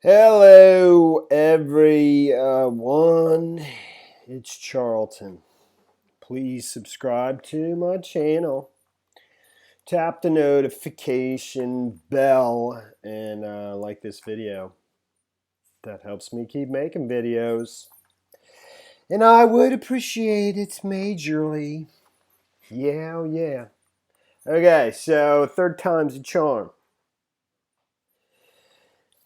Hello, everyone. It's Charlton. Please subscribe to my channel. Tap the notification bell and like this video. That helps me keep making videos. And I would appreciate it majorly. Yeah, oh yeah. Okay, so third time's a charm.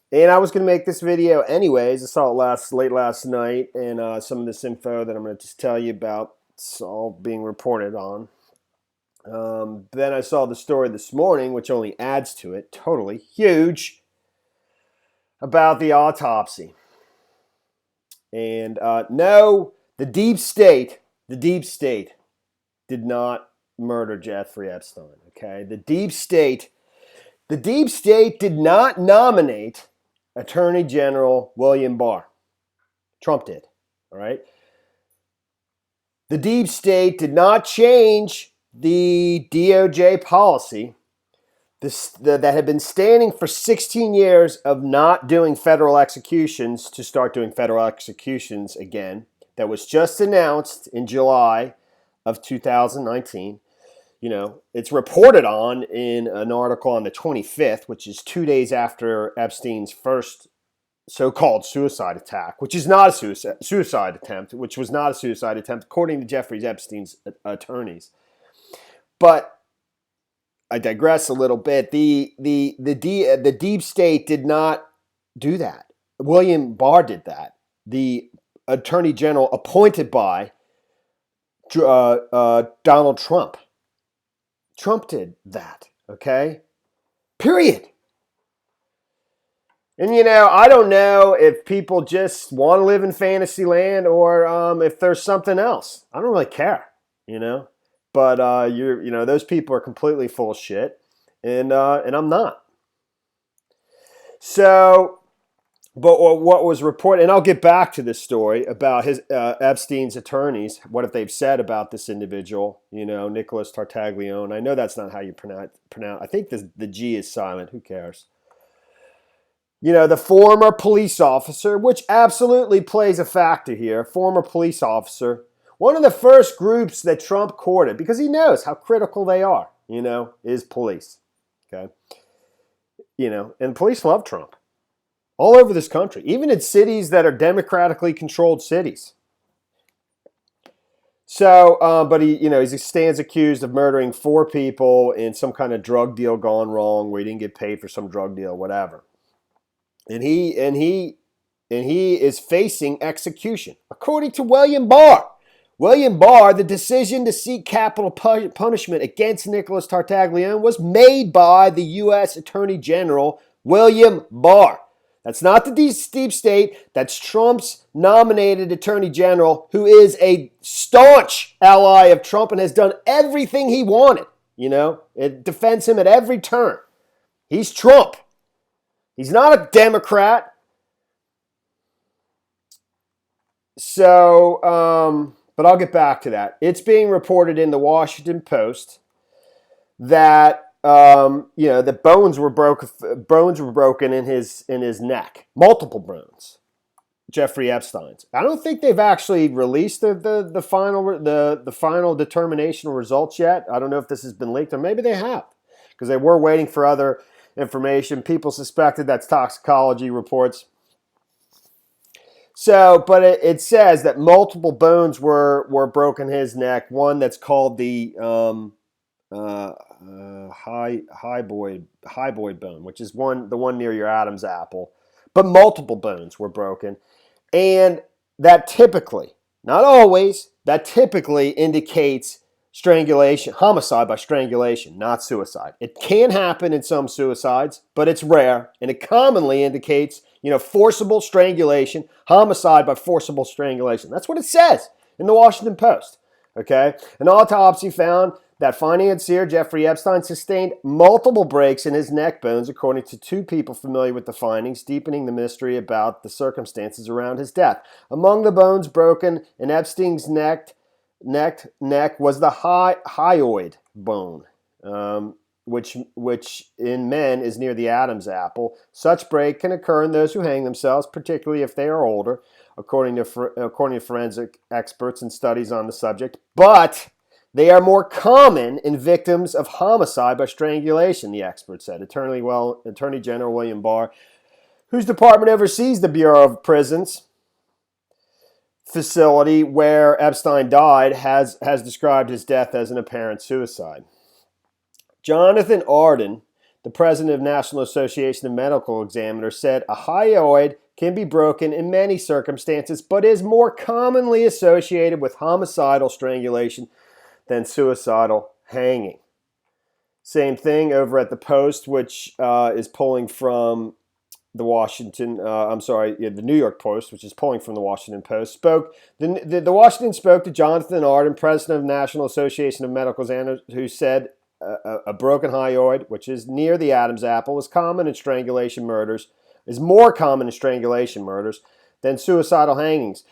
And I was going to make this video anyways. I saw it late last night, and some of this info that I'm going to just tell you about, it's all being reported on. Then I saw the story this morning, which only adds to it, totally huge, about the autopsy. And no, the deep state did not murder Jeffrey Epstein. Okay, the deep state did not nominate Attorney General William Barr. Trump did. All right. The deep state did not change the DOJ policy that had been standing for 16 years of not doing federal executions to start doing federal executions again. That was just announced in July of 2019. You know, it's reported on in an article on the 25th, which is 2 days after Epstein's first so-called suicide attack, which is not a suicide attempt, which was not a suicide attempt, according to Jeffrey Epstein's attorneys. But I digress a little bit. The deep state did not do that. William Barr did that. The attorney general appointed by Donald Trump. Trump did that, okay? Period. And, you know, I don't know if people just want to live in fantasy land or if there's something else. I don't really care, you know? But, those people are completely full of shit, and I'm not. So, but what was reported, and I'll get back to this story about his Epstein's attorneys, what if they've said about this individual, you know, Nicholas Tartaglione. I know that's not how you pronounce. I think the G is silent. Who cares? You know, the former police officer, which absolutely plays a factor here, former police officer, one of the first groups that Trump courted, because he knows how critical they are, you know, is police. Okay? You know, and police love Trump. All over this country, even in cities that are democratically controlled cities. So, but he stands accused of murdering 4 people in some kind of drug deal gone wrong, where he didn't get paid for some drug deal, whatever. And he is facing execution, according to William Barr. William Barr, the decision to seek capital punishment against Nicholas Tartaglione was made by the U.S. Attorney General William Barr. That's not the deep state. That's Trump's nominated attorney general, who is a staunch ally of Trump and has done everything he wanted. You know, it defends him at every turn. He's Trump. He's not a Democrat. So, but I'll get back to that. It's being reported in the Washington Post that the bones were broken in his neck, multiple bones. Jeffrey Epstein's. I don't think they've actually released the final determination results yet. I don't know if this has been leaked, or maybe they have, because they were waiting for other information. People suspected that's toxicology reports. So, but it says that multiple bones were broken in his neck. One that's called the hyboid bone, which is the one near your Adam's apple. But multiple bones were broken. And that typically, not always, that typically indicates strangulation, homicide by strangulation, not suicide. It can happen in some suicides, but it's rare. And it commonly indicates, forcible strangulation, homicide by forcible strangulation. That's what it says in the Washington Post. Okay? An autopsy found that financier Jeffrey Epstein sustained multiple breaks in his neck bones, according to 2 people familiar with the findings, deepening the mystery about the circumstances around his death. Among the bones broken in Epstein's neck was the hyoid bone. which in men is near the Adam's apple. Such break can occur in those who hang themselves, particularly if they are older, according to forensic experts and studies on the subject. But they are more common in victims of homicide by strangulation, the expert said. Attorney General William Barr, whose department oversees the Bureau of Prisons facility where Epstein died, has described his death as an apparent suicide. Jonathan Arden, the president of National Association of Medical Examiners, said a hyoid can be broken in many circumstances, but is more commonly associated with homicidal strangulation than suicidal hanging. Same thing over at the Post, which is pulling from the the New York Post, which is pulling from the Washington Post. The Washington spoke to Jonathan Arden, president of the National Association of Medical Examiners, who said a broken hyoid, which is near the Adam's apple, is more common in strangulation murders than suicidal hangings.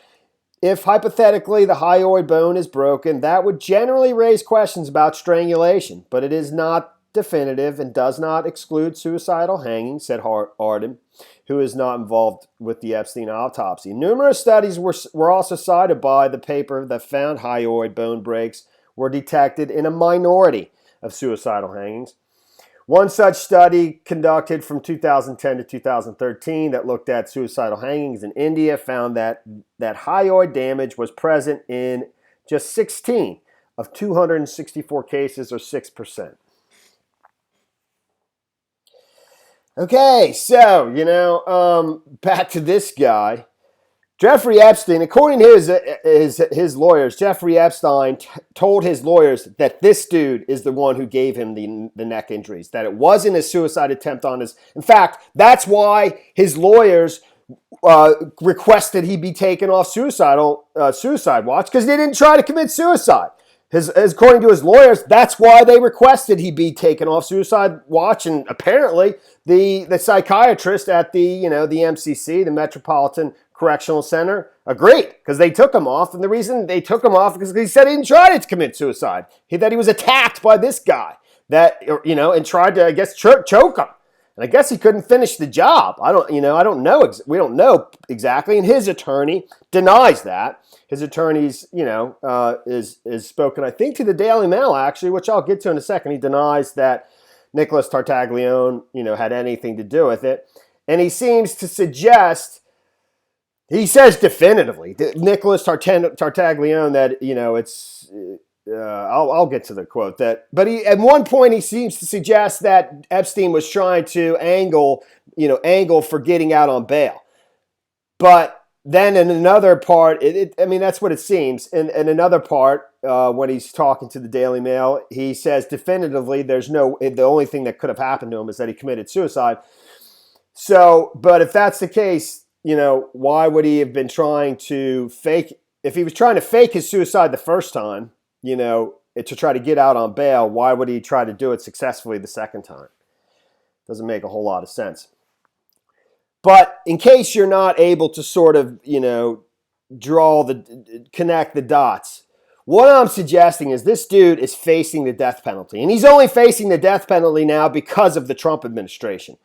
If hypothetically the hyoid bone is broken, that would generally raise questions about strangulation, but it is not definitive and does not exclude suicidal hanging, said Arden, who is not involved with the Epstein autopsy. Numerous studies were also cited by the paper that found hyoid bone breaks were detected in a minority of suicidal hangings. One such study conducted from 2010 to 2013 that looked at suicidal hangings in India found that hyoid damage was present in just 16 of 264 cases, or 6%. Okay, so, back to this guy. Jeffrey Epstein, according to his lawyers, Jeffrey Epstein told his lawyers that this dude is the one who gave him the neck injuries, that it wasn't a suicide attempt on his. In fact, that's why his lawyers requested he be taken off suicide watch, because they didn't try to commit suicide. According to his lawyers, that's why they requested he be taken off suicide watch, and apparently the psychiatrist at the MCC, the Metropolitan Correctional Center, agreed, because they took him off, and the reason they took him off is because he said he didn't try to commit suicide. That he was attacked by this guy and tried to, I guess, choke him. And I guess he couldn't finish the job. I don't know. We don't know exactly. And his attorney denies that. His attorney's, is spoken, I think, to the Daily Mail, actually, which I'll get to in a second. He denies that Nicholas Tartaglione, had anything to do with it. And he seems to suggest, he says definitively, Nicholas Tartaglione, that, it's, I'll get to the quote, but at one point he seems to suggest that Epstein was trying to angle for getting out on bail. But then in another part, that's what it seems. In another part, when he's talking to the Daily Mail, he says definitively the only thing that could have happened to him is that he committed suicide. So, but if that's the case, why would he have been trying to fake? If he was trying to fake his suicide the first time, to try to get out on bail, why would he try to do it successfully the second time? Doesn't make a whole lot of sense. But in case you're not able to sort of, connect the dots, what I'm suggesting is this dude is facing the death penalty. And he's only facing the death penalty now because of the Trump administration,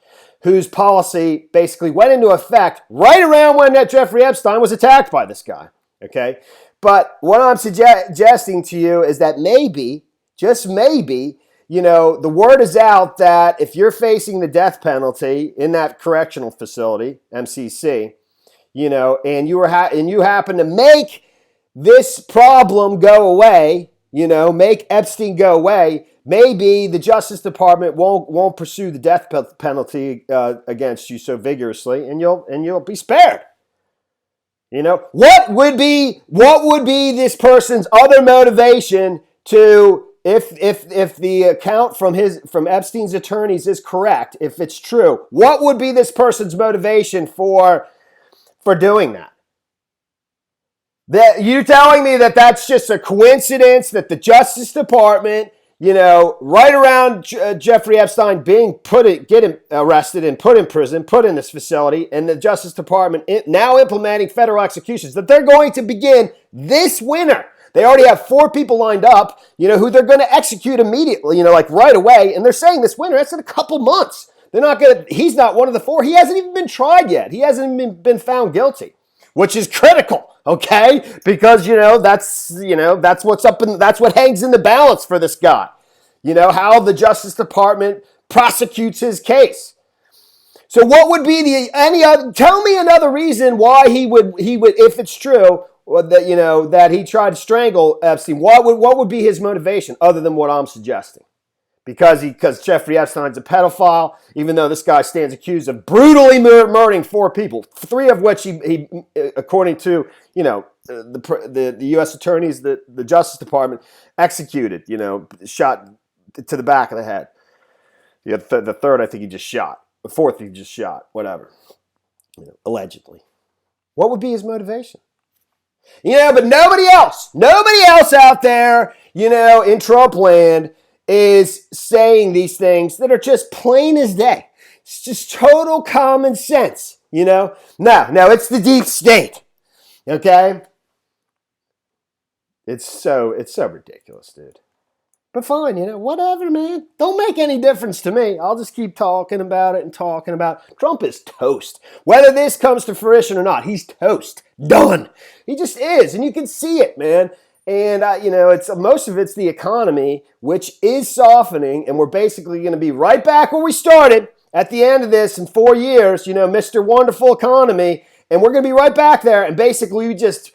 whose policy basically went into effect right around when Jeffrey Epstein was attacked by this guy. Okay? But what I'm suggesting to you is that maybe, just maybe, the word is out that if you're facing the death penalty in that correctional facility, MCC, and you happen to make this problem go away, make Epstein go away, maybe the Justice Department won't pursue the death penalty against you so vigorously, and you'll be spared. What would be this person's other motivation to, if the account from Epstein's attorneys is correct, if it's true, what would be this person's motivation for doing that? That you telling me that that's just a coincidence that the Justice Department, right around Jeffrey Epstein get him arrested and put in prison, put in this facility, and the Justice Department now implementing federal executions, that they're going to begin this winter. They already have 4 people lined up, who they're going to execute immediately, like right away. And they're saying this winter, that's in a couple months. He's not one of the 4. He hasn't even been tried yet. He hasn't even been found guilty, which is critical, okay? Because, that's what's that's what hangs in the balance for this guy. How the Justice Department prosecutes his case. So what would be tell me another reason why he would, if it's true, that he tried to strangle Epstein, what would be his motivation other than what I'm suggesting? Because Jeffrey Epstein's a pedophile, even though this guy stands accused of brutally murdering 4 people, 3 of which he according to, the U.S. attorneys, the Justice Department executed, shot to the back of the head. The 3rd, I think he just shot. The 4th, he just shot, whatever, allegedly. What would be his motivation? But nobody else out there, in Trump land is saying these things that are just plain as day. It's just total common sense, No, it's the deep state, okay? It's so ridiculous, dude. But fine, whatever, man. Don't make any difference to me. I'll just keep talking about it and talking about it. Trump is toast. Whether this comes to fruition or not, he's toast. Done. He just is, and you can see it, man. And, it's most of it's the economy, which is softening, and we're basically going to be right back where we started at the end of this in 4 years, Mr. Wonderful Economy, and we're going to be right back there, and basically we just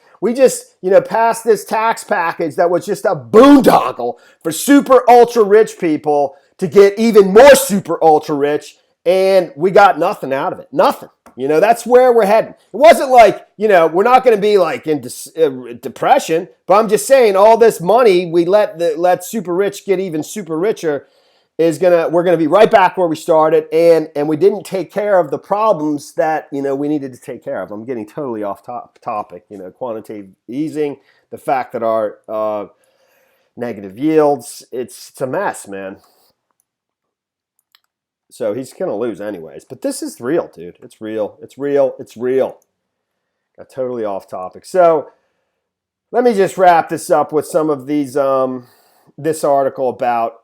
passed this tax package that was just a boondoggle for super ultra rich people to get even more super ultra rich, and we got nothing out of it. Nothing. That's where we're heading. It wasn't like, we're not going to be like in depression, but I'm just saying all this money we let super rich get even super richer we're going to be right back where we started, and we didn't take care of the problems that, we needed to take care of. I'm getting totally off topic, quantitative easing, the fact that our negative yields, it's a mess, man. So he's going to lose anyways. But this is real, dude. It's real. It's real. It's real. Got totally off topic. So let me just wrap this up with some of these, this article about,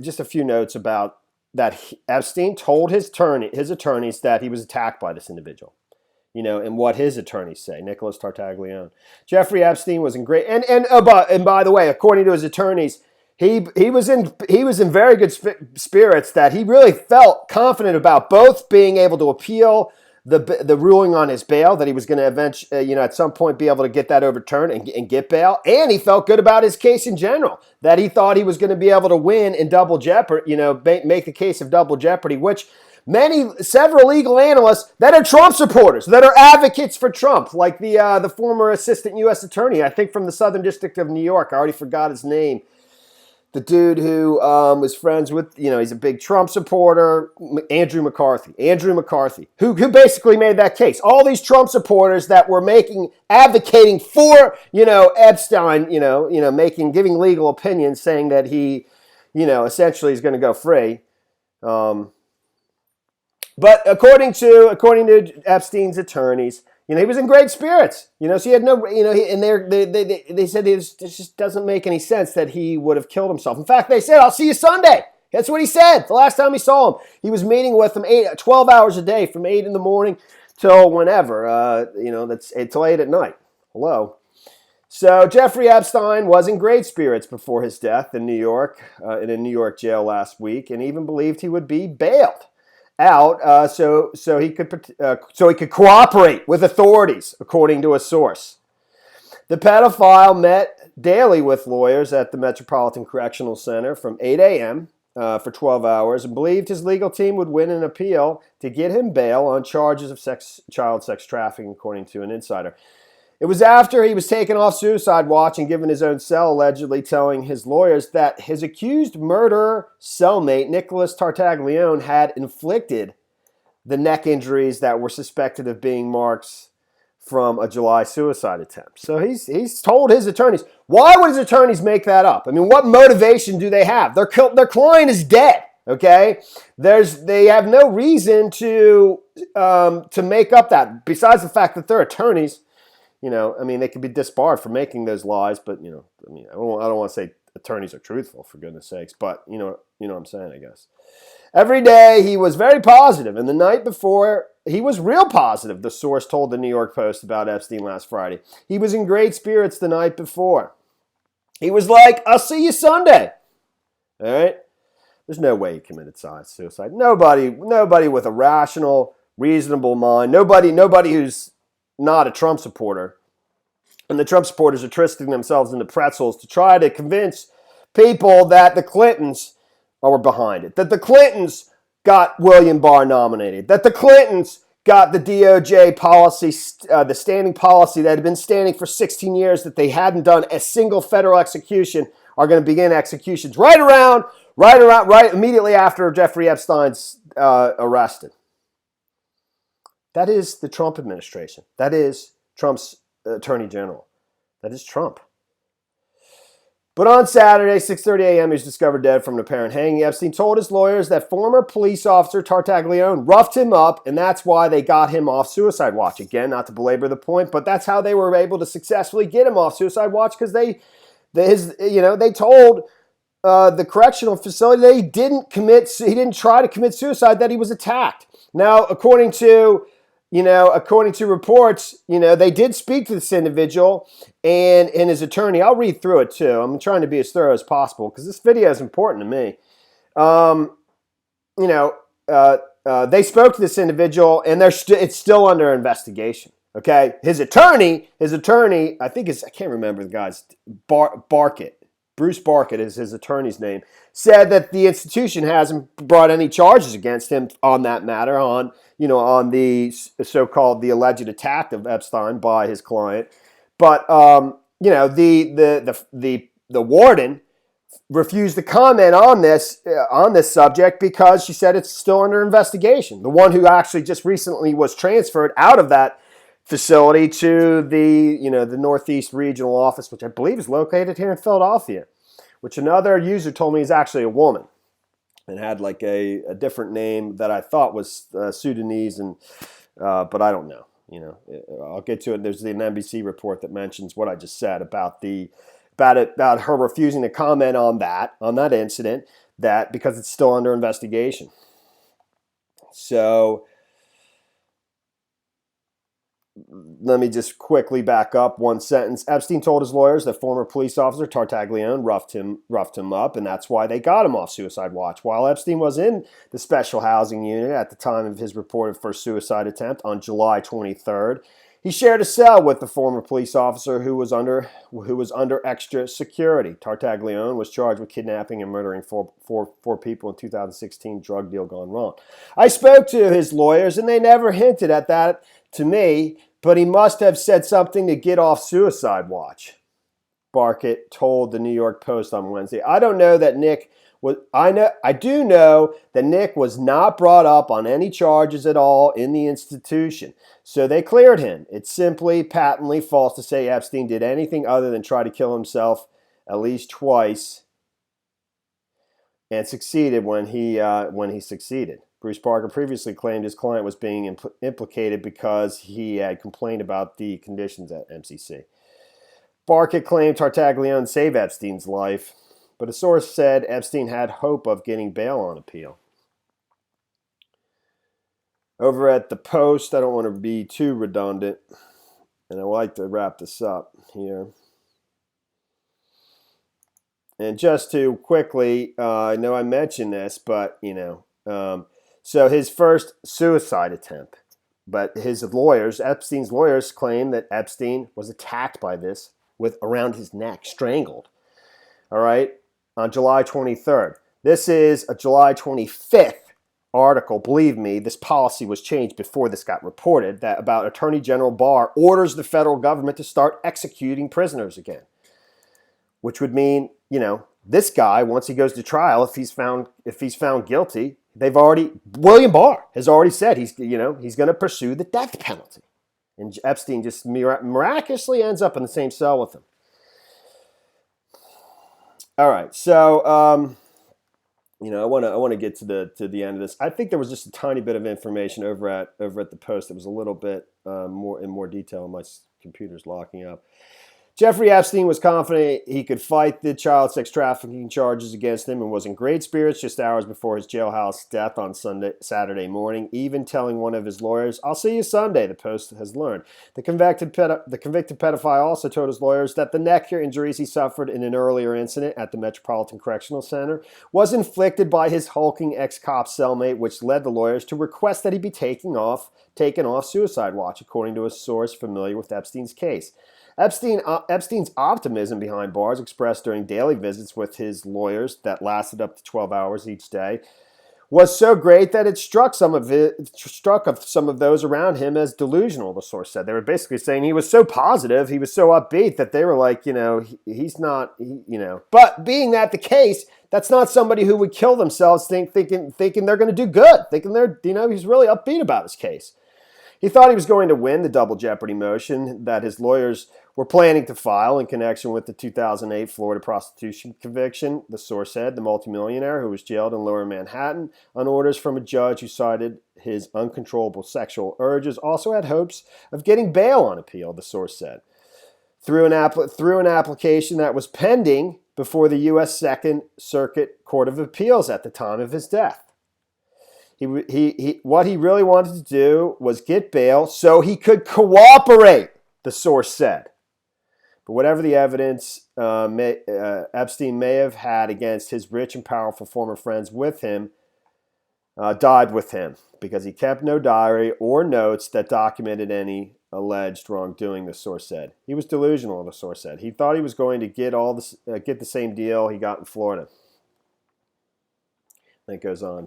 just a few notes about that Epstein told his attorneys that he was attacked by this individual, and what his attorneys say. Nicholas Tartaglione. Jeffrey Epstein was in great, and by the way, according to his attorneys, he was in very good spirits, that he really felt confident about both being able to appeal the ruling on his bail, that he was going to eventually, at some point be able to get that overturned and get bail. And he felt good about his case in general, that he thought he was going to be able to win in double jeopardy, make the case of double jeopardy, which several legal analysts that are Trump supporters, that are advocates for Trump, like the former assistant U.S. attorney, I think from the Southern District of New York. I already forgot his name. The dude who was friends with, he's a big Trump supporter, Andrew McCarthy, who basically made that case. All these Trump supporters that were advocating for, Epstein, giving legal opinions, saying that he, essentially is going to go free. But according to Epstein's attorneys, he was in great spirits, so he had no, and they said this just doesn't make any sense that he would have killed himself. In fact, they said, "I'll see you Sunday." That's what he said the last time he saw him. He was meeting with them 12 hours a day from 8 in the morning till whenever, till 8 at night. Hello. So Jeffrey Epstein was in great spirits before his death in New York, in a New York jail last week, and even believed he would be bailed out, so he could cooperate with authorities, according to a source. The pedophile met daily with lawyers at the Metropolitan Correctional Center from 8 a.m. For 12 hours, and believed his legal team would win an appeal to get him bail on charges of child sex trafficking, according to an insider. It was after he was taken off suicide watch and given his own cell, allegedly telling his lawyers that his accused murderer cellmate, Nicholas Tartaglione, had inflicted the neck injuries that were suspected of being marks from a July suicide attempt. So he's told his attorneys. Why would his attorneys make that up? I mean, what motivation do they have? Their client is dead, okay? They have no reason to make up that, besides the fact that they're attorneys. I mean, they could be disbarred for making those lies, but I mean, I don't want to say attorneys are truthful, for goodness sakes, but you know what I'm saying, I guess. Every day he was very positive, and the night before he was real positive, the source told the New York Post about Epstein last Friday. He was in great spirits the night before. He was like, "I'll see you Sunday." All right? There's no way he committed suicide. Nobody with a rational, reasonable mind, nobody who's not a Trump supporter. And the Trump supporters are twisting themselves into pretzels to try to convince people that the Clintons were behind it, that the Clintons got William Barr nominated, that the Clintons got the DOJ policy, the standing policy that had been standing for 16 years, that they hadn't done a single federal execution, are going to begin executions right immediately after Jeffrey Epstein's arrested. That is the Trump administration. That is Trump's attorney general. That is Trump. But on Saturday, 6:30 a.m., he was discovered dead from an apparent hanging. Epstein told his lawyers that former police officer Tartaglione roughed him up, and that's why they got him off suicide watch. Again, not to belabor the point, but that's how they were able to successfully get him off suicide watch, because they told the correctional facility that he didn't try to commit suicide, that he was attacked. Now, according to reports, they did speak to this individual and his attorney. I'll read through it too. I'm trying to be as thorough as possible because this video is important to me. They spoke to this individual, and it's still under investigation. Okay, his attorney, I can't remember the guy's Barkett. Bruce Barkett is his attorney's name, said that the institution hasn't brought any charges against him on that matter, on the so-called the alleged attack of Epstein by his client. But the warden refused to comment on this subject because she said it's still under investigation. The one who actually just recently was transferred out of that facility to the Northeast Regional Office, which I believe is located here in Philadelphia, which another user told me is actually a woman and had like a different name that I thought was Sudanese, but I don't know. I'll get to it. There's an NBC report that mentions what I just said about her refusing to comment on that incident, that because it's still under investigation. So let me just quickly back up one sentence. Epstein told his lawyers that former police officer Tartaglione roughed him up, and that's why they got him off suicide watch. While Epstein was in the special housing unit at the time of his reported first suicide attempt on July 23rd, he shared a cell with the former police officer who was under extra security. Tartaglione was charged with kidnapping and murdering four people in 2016 drug deal gone wrong. I spoke to his lawyers, and they never hinted at that to me, but he must have said something to get off suicide watch, Barkett told the New York Post on Wednesday. I do know that Nick was not brought up on any charges at all in the institution, so they cleared him. It's simply patently false to say Epstein did anything other than try to kill himself at least twice and succeeded when he succeeded. Bruce Barker previously claimed his client was being implicated because he had complained about the conditions at MCC. Barker claimed Tartaglione saved Epstein's life, but a source said Epstein had hope of getting bail on appeal. Over at the Post, I don't want to be too redundant, and I would like to wrap this up here. And just to quickly, I know I mentioned this, but so his first suicide attempt, but Epstein's lawyers claim that Epstein was attacked by this with around his neck, strangled. All right, on July 23rd. This is a July 25th article. Believe me, this policy was changed before this got reported, that about Attorney General Barr orders the federal government to start executing prisoners again, which would mean, this guy, once he goes to trial, if he's found guilty, William Barr has already said he's going to pursue the death penalty. And Epstein just miraculously ends up in the same cell with him. All right, so I want to get to the end of this. I think there was just a tiny bit of information over at the Post that was a little bit more detail. My computer's locking up. Jeffrey Epstein was confident he could fight the child sex trafficking charges against him and was in great spirits just hours before his jailhouse death on Saturday morning, even telling one of his lawyers, "I'll see you Sunday," the Post has learned. The convicted pedophile also told his lawyers that the neck injuries he suffered in an earlier incident at the Metropolitan Correctional Center was inflicted by his hulking ex-cop cellmate, which led the lawyers to request that he be taken off suicide watch, according to a source familiar with Epstein's case. Epstein's optimism behind bars, expressed during daily visits with his lawyers that lasted up to 12 hours each day, was so great that it struck some of those around him as delusional, the source said. They were basically saying he was so positive, he was so upbeat, that they were like, he's not, But being that the case, that's not somebody who would kill themselves thinking they're going to do good, thinking he's really upbeat about his case. He thought he was going to win the double jeopardy motion that his lawyers were planning to file in connection with the 2008 Florida prostitution conviction, the source said. The multimillionaire, who was jailed in Lower Manhattan on orders from a judge who cited his uncontrollable sexual urges, also had hopes of getting bail on appeal, the source said, through an application that was pending before the U.S. Second Circuit Court of Appeals at the time of his death. What he really wanted to do was get bail so he could cooperate, the source said. But whatever the evidence Epstein may have had against his rich and powerful former friends with him, died with him, because he kept no diary or notes that documented any alleged wrongdoing, the source said. He was delusional, the source said. He thought he was going to get the same deal he got in Florida. Then it goes on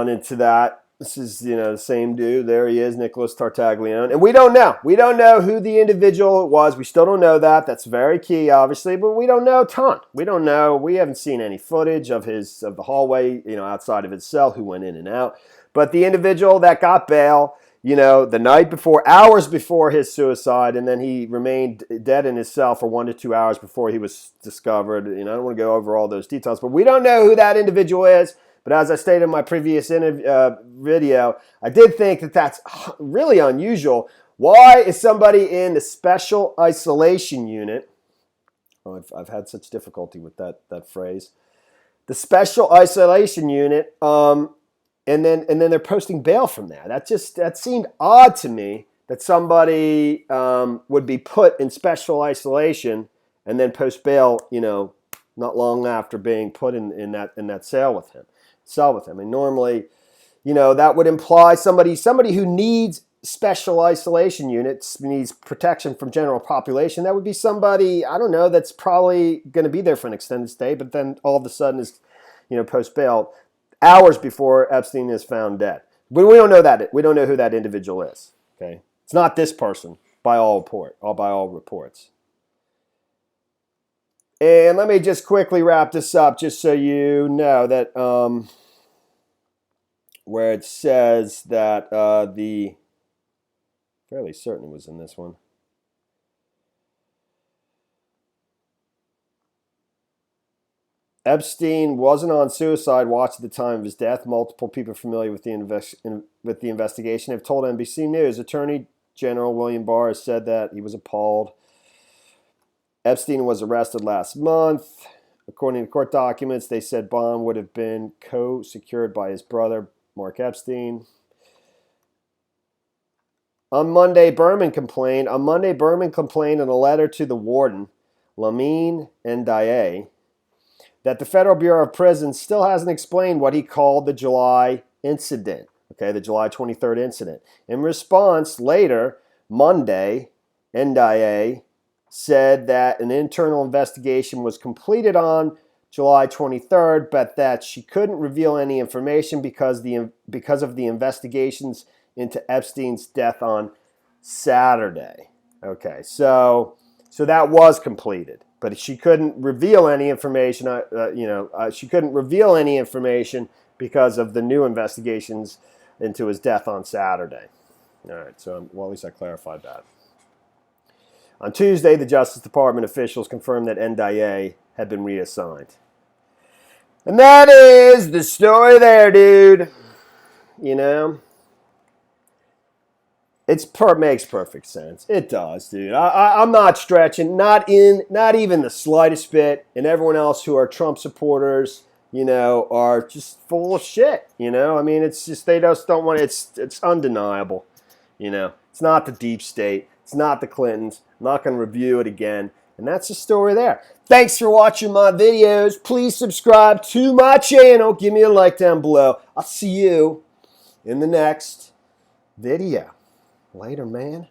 into that. This is, the same dude. There he is, Nicholas Tartaglione. And we don't know. We don't know who the individual was. We still don't know that. That's very key, obviously, but we don't know a ton. We don't know. We haven't seen any footage of the hallway, outside of his cell, who went in and out. But the individual that got bail, the night before, hours before his suicide, and then he remained dead in his cell for 1 to 2 hours before he was discovered. I don't want to go over all those details, but we don't know who that individual is. But as I stated in my previous video, I did think that that's really unusual. Why is somebody in the special isolation unit? Oh, I've had such difficulty with that phrase. The special isolation unit, and then they're posting bail from there. That seemed odd to me, that somebody would be put in special isolation and then post bail, not long after being put in that cell with him. And normally, that would imply somebody who needs special isolation units, needs protection from general population. That would be somebody, I don't know, that's probably going to be there for an extended stay, but then all of a sudden is, post bail hours before Epstein is found dead. But we don't know that. We don't know who that individual is. Okay, it's not this person by all reports. And let me just quickly wrap this up, just so you know that where it says that fairly certain it was in this one. Epstein wasn't on suicide watch at the time of his death. Multiple people familiar with the investigation have told NBC News. Attorney General William Barr has said that he was appalled. Epstein was arrested last month. According to court documents, they said bond would have been co-secured by his brother, Mark Epstein. On Monday, Berman complained in a letter to the warden, Lamine Ndiaye, that the Federal Bureau of Prisons still hasn't explained what he called the July incident, the July 23rd incident. In response, later, Monday, Ndiaye said that an internal investigation was completed on July 23rd, but that she couldn't reveal any information because of the investigations into Epstein's death on Saturday. Okay, so that was completed, but she couldn't reveal any information. She couldn't reveal any information because of the new investigations into his death on Saturday. All right, so at least I clarified that. On Tuesday, the Justice Department officials confirmed that Ndiaye had been reassigned. And that is the story there, dude. You know? Makes perfect sense. It does, dude. I'm not stretching, not even the slightest bit. And everyone else who are Trump supporters, are just full of shit. I mean, it's just they just don't want it. It's undeniable. It's not the deep state. It's not the Clintons. I'm not going to review it again. And that's the story there. Thanks for watching my videos. Please subscribe to my channel. Give me a like down below. I'll see you in the next video. Later, man.